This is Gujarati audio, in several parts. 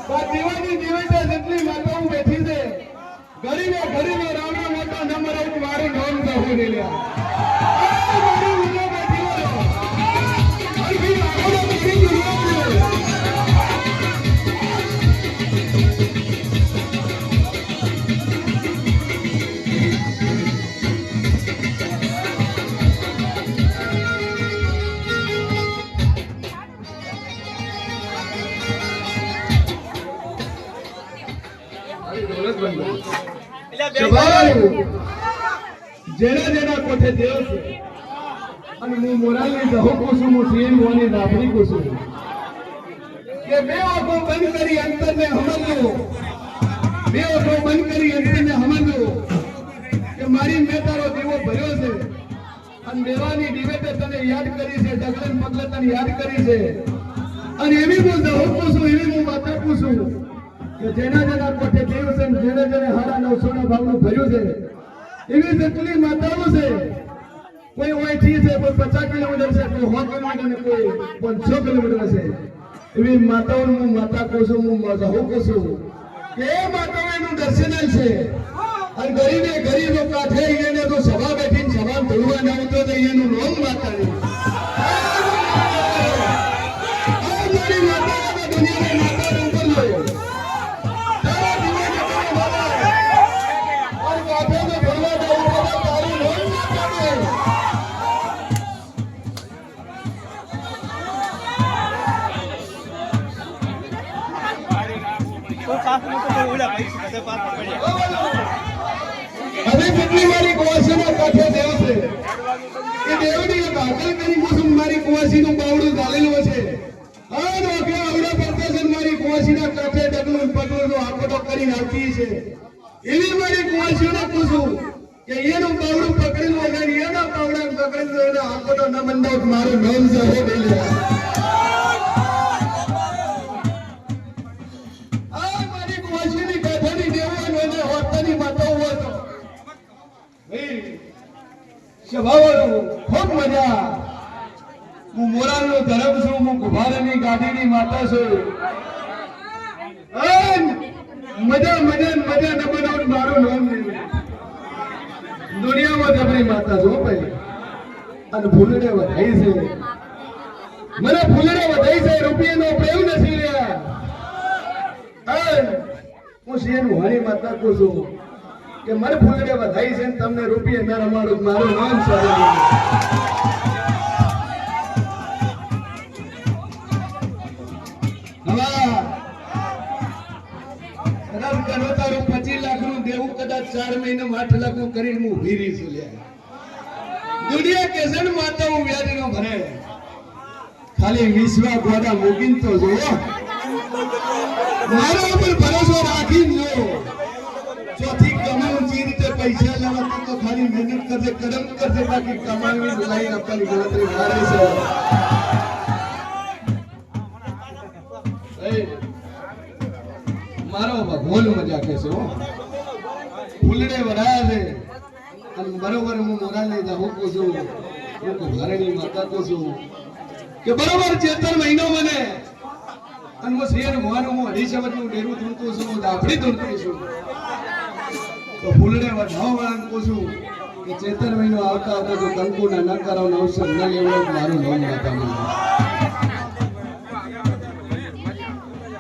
દીવાની દીવેટા જેટલી માતાઓ બેઠી છે ગરીબે ગરીબે રાવણા મોટા નંબર મારું નામ કહું ને લ્યા જેના જેના કોઠે દેવ છે અને હું મોરાલની દહો કુસુમ સીન મોની રાબડી કુસુમ કે બે આંખો બંધ કરી અંતરને સમજવો બે આંખો બંધ કરી અંતરને સમજવો કે મારી મેં તારો દીવો ભર્યો છે અને દેવાની દિવેતે તને યાદ કરી છે ડગલન પગલે તને યાદ કરી છે અને એવી હું દહો કુસુમ એવી હું માતા કુસુમ કે જેના જેના કોઠે દેવ છે જેને જેને હારા 900 ભાવનું ભર્યું છે એવી જેટલી માતાઓ છે કોઈ ઓયથી છે કોઈ 50 કિલોમીટર છે કોઈ 100 કિલોમીટર ને કોઈ 500 કિલોમીટર છે એવી માતાઓનું હું માતા કહું છું હું મજા કહું છું કે એ માતાઓનું દર્શન છે અને ગરીબે ગરીબો કાઠે એને તો સભા બેઠીને સભા ધોળવા ના આવતો તો એનું નામ માતા નહીં મારી માતા દુનિયાની માતા ઉપર લો હવે કેટલી મારી કુવાસીનો કાઠે દેવ છે એ દેવની એક હાકલ કરી કુસુમ મારી કુવાસીનું બાવડું ચાલેલું છે આ રોકે આવડા પડતા મારી કુવાસીના કાઠે ડગલું પગલું આકોટો કરીને આવતી છે એવી મારી કુવાસીને પૂછું કે એનું બાવડું પકડેલું અને એના બાવડાને પકડેલું એનો આકોટો ન બંધાવ મારું નામ છે હો બેલ્યા ખૂબ મજા હું મોરાલનો ધર્મ છું હું કુભારની ગાડીની માતા છું મજા મજા મજા ન બનાવ મારું નામ દુનિયામાં જબરી માતા છો ભાઈ અને ફૂલડે વધાઈ છે મને ફૂલડે વધાઈ છે રૂપિયાનો પ્રેમ નથી રહ્યા હું શેનું હારી માતા કહું છું કે મને ફૂલડે વધાઈ છે તમને રૂપિયે ન રમાડું મારું નામ સારું કદાચ કરો તારું 25 લાખનું દેવું કદાચ 4 મહિના 8 લાખનું કરીને હું ભીરી છું દુનિયા કેસન માતા હું વ્યાજ નો ભરે ખાલી વિશ્વા ગોડા મૂકીને તો જો મારા ઉપર ભરોસો રાખીને જો ચોથી કમાવું જે રીતે પૈસા લેવા તો ખાલી મહેનત કરજે કદમ કરજે બાકી કમાવી બોલાઈ આપવાની ગણતરી મારે છે મારો ભગવાન મજા કે છે ફૂલડે વરાયા છે અને બરોબર હું મોરાલને જાઉં કહું છું હું ઘરેની માતા કહું છું કે બરોબર 14 મહિનો મને અને હું શેર મોવાનું હું 2.5 વર્ષનું ડેરું ધૂણતું છું હું દાફડી ધૂણતી છું તો ફૂલડે વધાવવાનું કહું છું કે 14 મહિનો આવતા આવતા જો કંકુના ન કરાવનો અવસર ન લેવો મારું નામ માતા મને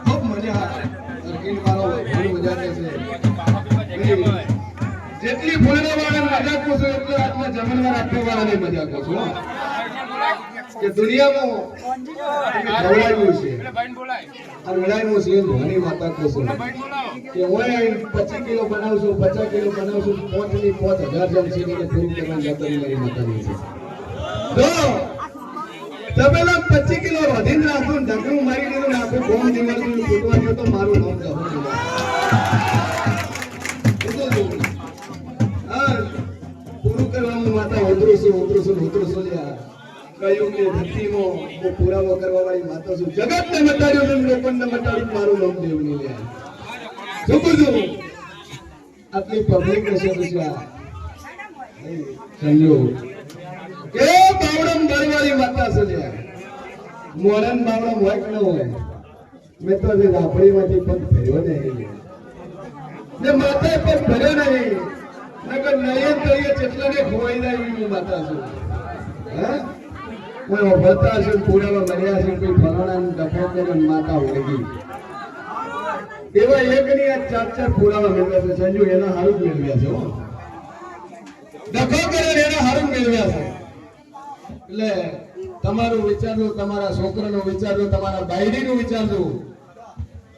ખૂબ મજા અરકીન મારો ઘણી મજા કે છે જેટલી ફૂલડે વાળાની મજા કહું છું એટલે આત્મા જમણવાર આપવા વાળાની મજા કહું છું કે દુનિયામાં ખવડાવ્યું છે અને વડાયું છે ઘણી માતા કહું છું કે હું 25 કિલો બનાવશું 50 કિલો બનાવશું 5,000 જણ છે પૂરું કરવાની જવાબદારી મારી માતાની છે તો તબેલા 25 કિલો વધીને રાખું ઢગલું મારી દીધું આખું બોમ દિવાળનું ફૂટવા ગયો તો મારું નામ જવું પૂરું કરવાનું માતા ઉતરું છું લ્યા કહ્યું કે ધરતીમાં હું પુરાવો કરવા વાળી માતા છું જગતને મટાડ્યું લોકોને મટાડ્યું મારું નામ દેવું નહીં લ્યા શું છું આટલી પબ્લિક હશે પછી સંજોગ કે બાવડમ ભરવાળી માતા છે લ્યા મોરન બાવડમ હોય કે ન હોય મેં તો જે રાપડીમાંથી પગ ભર્યો નહીં ને માથે પગ ભર્યો નહીં નકર નયન તળિયે ચેટલાને ખોવાઈ જાય એવી હું માતા છું હે કોઈ ભરતા છે પૂરામાં મર્યા છે કોઈ ફલાણા ડફો કરીને માતા ઓળગી એવા એકની આ ચાર ચાર પૂરામાં મેળવ્યા છે સંજુ એના હારું જ મેળવ્યા છે હો ડખો કરીને એના હારું મેળવ્યા છે એટલે તમારું વિચારજો તમારા છોકરાનું વિચારજો તમારા બાયડીનું વિચારજો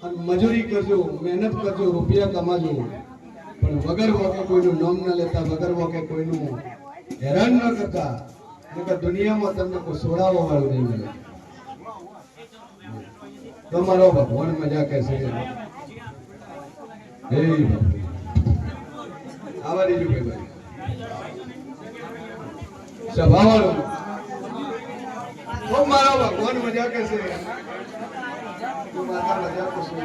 અને મજૂરી કરજો મહેનત કરજો રૂપિયા કમાજો પણ વગર વોકે કોઈનું નામ ન લેતા વગર વોકે કોઈનું હેરાન ન કરતા નકર દુનિયામાં તમને કોઈ સોડાવવા વાળું નહીં મળે તમારો ભગવાન મજા કહેશે હે આવા દેજો ભાઈ સભા વાળો મારા ભગવાન મજા કહેશે માતા મજા કરશે